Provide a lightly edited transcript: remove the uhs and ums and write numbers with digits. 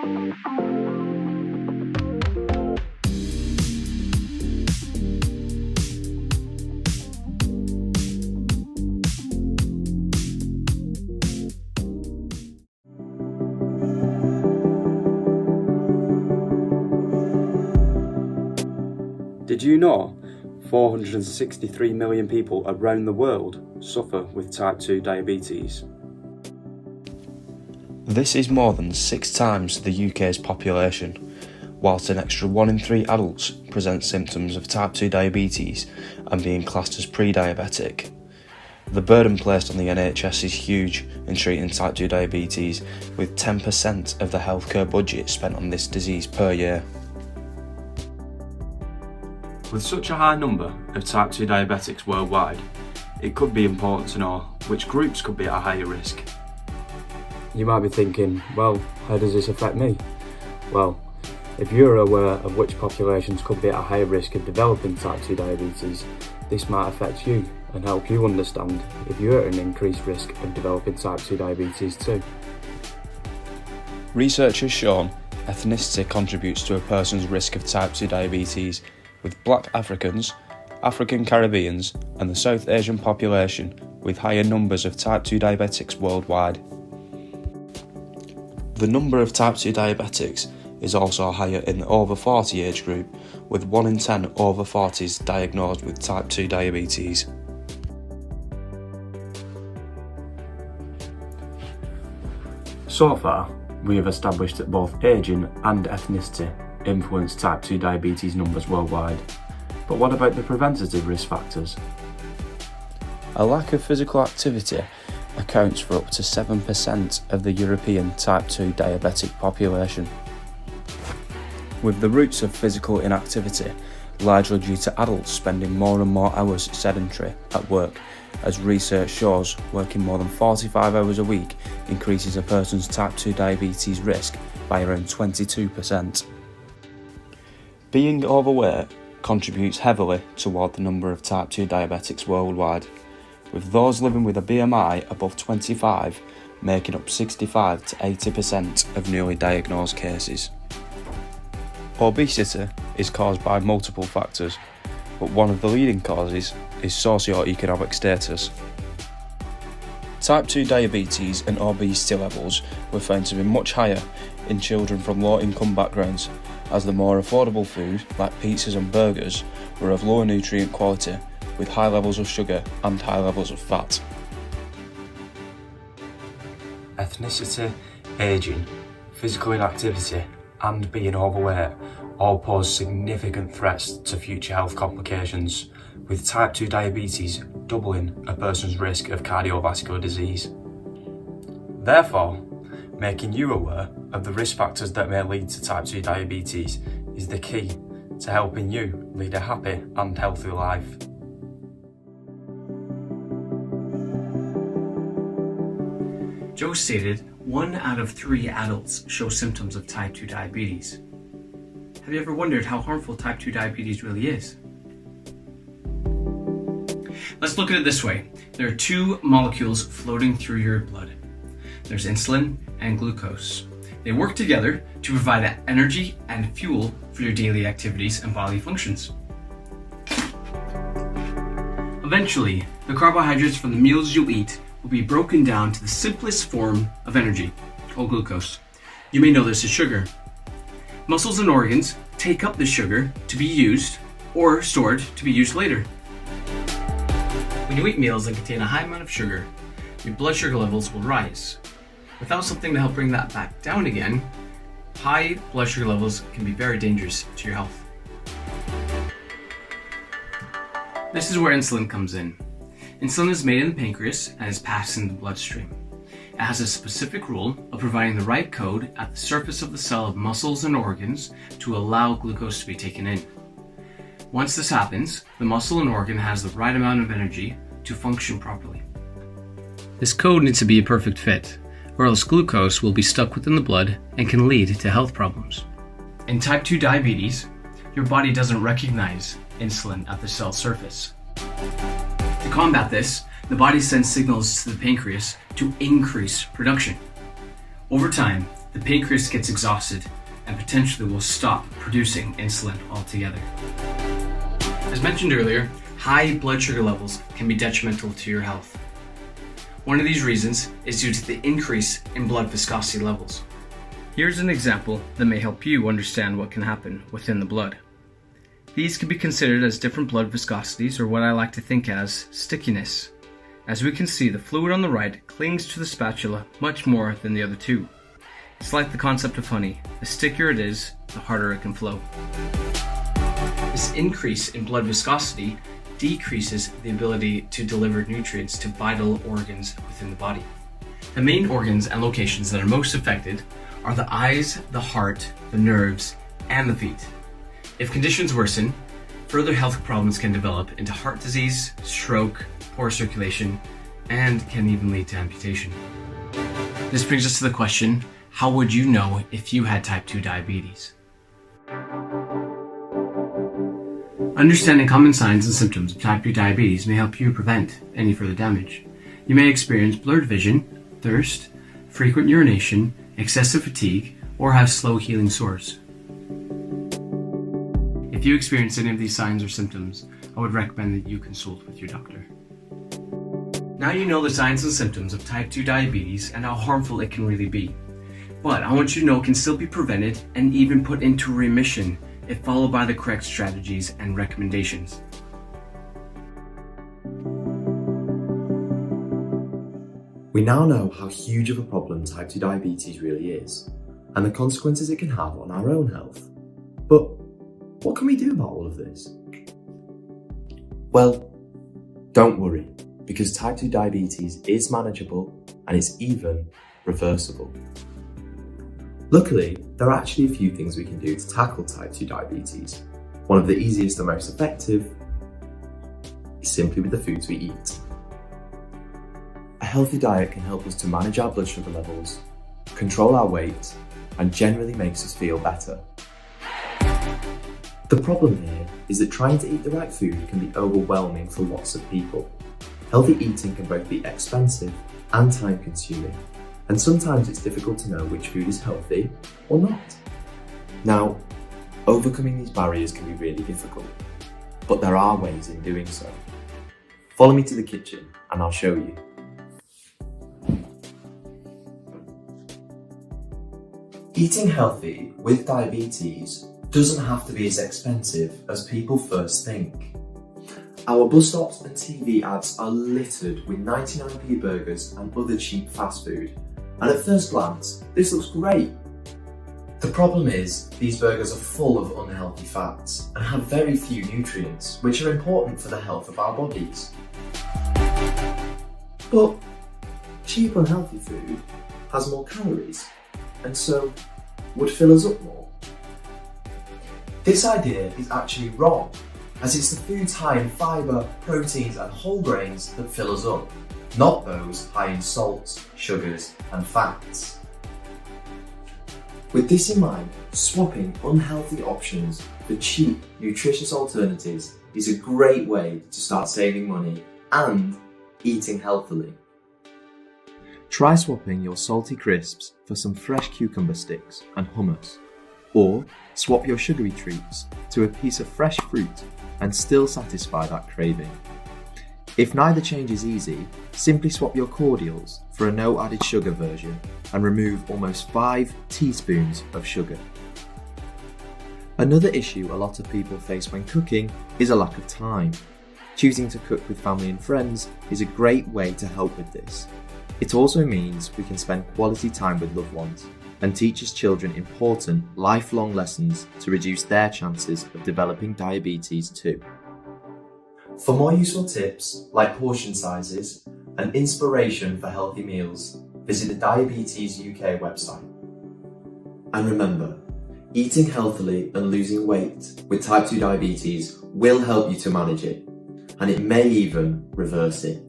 Did you know 463 million people around the world suffer with type 2 diabetes? This is more than 6 times the UK's population, whilst an extra 1 in 3 adults present symptoms of type 2 diabetes and being classed as pre-diabetic. The burden placed on the NHS is huge in treating type 2 diabetes, with 10% of the healthcare budget spent on this disease per year. With such a high number of type 2 diabetics worldwide, it could be important to know which groups could be at a higher risk. You might be thinking, well, how does this affect me? Well, if you're aware of which populations could be at a higher risk of developing type 2 diabetes, this might affect you and help you understand if you're at an increased risk of developing type 2 diabetes too. Research has shown ethnicity contributes to a person's risk of type 2 diabetes, with Black Africans, African Caribbeans and the South Asian population with higher numbers of type 2 diabetics worldwide. The number of type 2 diabetics is also higher in the over 40 age group, with 1 in 10 over 40s diagnosed with type 2 diabetes. So far, we have established that both ageing and ethnicity influence type 2 diabetes numbers worldwide. But what about the preventative risk factors? A lack of physical activity accounts for up to 7% of the European type 2 diabetic population. With the roots of physical inactivity largely due to adults spending more and more hours sedentary at work, as research shows working more than 45 hours a week increases a person's type 2 diabetes risk by around 22%. Being overweight contributes heavily toward the number of type 2 diabetics worldwide, with those living with a BMI above 25 making up 65 to 80% of newly diagnosed cases. Obesity is caused by multiple factors, but one of the leading causes is socio-economic status. Type 2 diabetes and obesity levels were found to be much higher in children from low-income backgrounds, as the more affordable food, like pizzas and burgers, were of lower nutrient quality, with high levels of sugar and high levels of fat. Ethnicity, ageing, physical inactivity, and being overweight all pose significant threats to future health complications, with type 2 diabetes doubling a person's risk of cardiovascular disease. Therefore, making you aware of the risk factors that may lead to type 2 diabetes is the key to helping you lead a happy and healthy life. Joe stated 1 out of 3 adults show symptoms of type 2 diabetes. Have you ever wondered how harmful type 2 diabetes really is? Let's look at it this way. There are 2 molecules floating through your blood. There's insulin and glucose. They work together to provide energy and fuel for your daily activities and bodily functions. Eventually, the carbohydrates from the meals you eat will be broken down to the simplest form of energy, called glucose. You may know this as sugar. Muscles and organs take up the sugar to be used or stored to be used later. When you eat meals that contain a high amount of sugar, your blood sugar levels will rise. Without something to help bring that back down again, high blood sugar levels can be very dangerous to your health. This is where insulin comes in. Insulin is made in the pancreas and is passed in the bloodstream. It has a specific role of providing the right code at the surface of the cell of muscles and organs to allow glucose to be taken in. Once this happens, the muscle and organ has the right amount of energy to function properly. This code needs to be a perfect fit, or else glucose will be stuck within the blood and can lead to health problems. In type 2 diabetes, your body doesn't recognize insulin at the cell surface. To combat this, the body sends signals to the pancreas to increase production. Over time, the pancreas gets exhausted and potentially will stop producing insulin altogether. As mentioned earlier, high blood sugar levels can be detrimental to your health. One of these reasons is due to the increase in blood viscosity levels. Here's an example that may help you understand what can happen within the blood. These can be considered as different blood viscosities, or what I like to think as stickiness. As we can see, the fluid on the right clings to the spatula much more than the other two. It's like the concept of honey. The stickier it is, the harder it can flow. This increase in blood viscosity decreases the ability to deliver nutrients to vital organs within the body. The main organs and locations that are most affected are the eyes, the heart, the nerves, and the feet. If conditions worsen, further health problems can develop into heart disease, stroke, poor circulation, and can even lead to amputation. This brings us to the question, how would you know if you had type 2 diabetes? Understanding common signs and symptoms of type 2 diabetes may help you prevent any further damage. You may experience blurred vision, thirst, frequent urination, excessive fatigue, or have slow healing sores. If you experience any of these signs or symptoms, I would recommend that you consult with your doctor. Now you know the signs and symptoms of type 2 diabetes and how harmful it can really be. But I want you to know it can still be prevented and even put into remission if followed by the correct strategies and recommendations. We now know how huge of a problem type 2 diabetes really is, and the consequences it can have on our own health. But what can we do about all of this? Well, don't worry, because type 2 diabetes is manageable and it's even reversible. Luckily, there are actually a few things we can do to tackle type 2 diabetes. One of the easiest and most effective is simply with the foods we eat. A healthy diet can help us to manage our blood sugar levels, control our weight, and generally makes us feel better. The problem here is that trying to eat the right food can be overwhelming for lots of people. Healthy eating can both be expensive and time-consuming, and sometimes it's difficult to know which food is healthy or not. Now, overcoming these barriers can be really difficult, but there are ways in doing so. Follow me to the kitchen and I'll show you. Eating healthy with diabetes doesn't have to be as expensive as people first think. Our bus stops and TV ads are littered with 99p burgers and other cheap fast food, and at first glance, this looks great. The problem is, these burgers are full of unhealthy fats and have very few nutrients, which are important for the health of our bodies. But cheap unhealthy food has more calories, and so would fill us up more. This idea is actually wrong, as it's the foods high in fibre, proteins and whole grains that fill us up, not those high in salts, sugars and fats. With this in mind, swapping unhealthy options for cheap, nutritious alternatives is a great way to start saving money and eating healthily. Try swapping your salty crisps for some fresh cucumber sticks and hummus, or swap your sugary treats to a piece of fresh fruit and still satisfy that craving. If neither change is easy, simply swap your cordials for a no added sugar version and remove almost 5 teaspoons of sugar. Another issue a lot of people face when cooking is a lack of time. Choosing to cook with family and friends is a great way to help with this. It also means we can spend quality time with loved ones and teaches children important lifelong lessons to reduce their chances of developing diabetes too. For more useful tips like portion sizes and inspiration for healthy meals, visit the Diabetes UK website. And remember, eating healthily and losing weight with type 2 diabetes will help you to manage it, and it may even reverse it.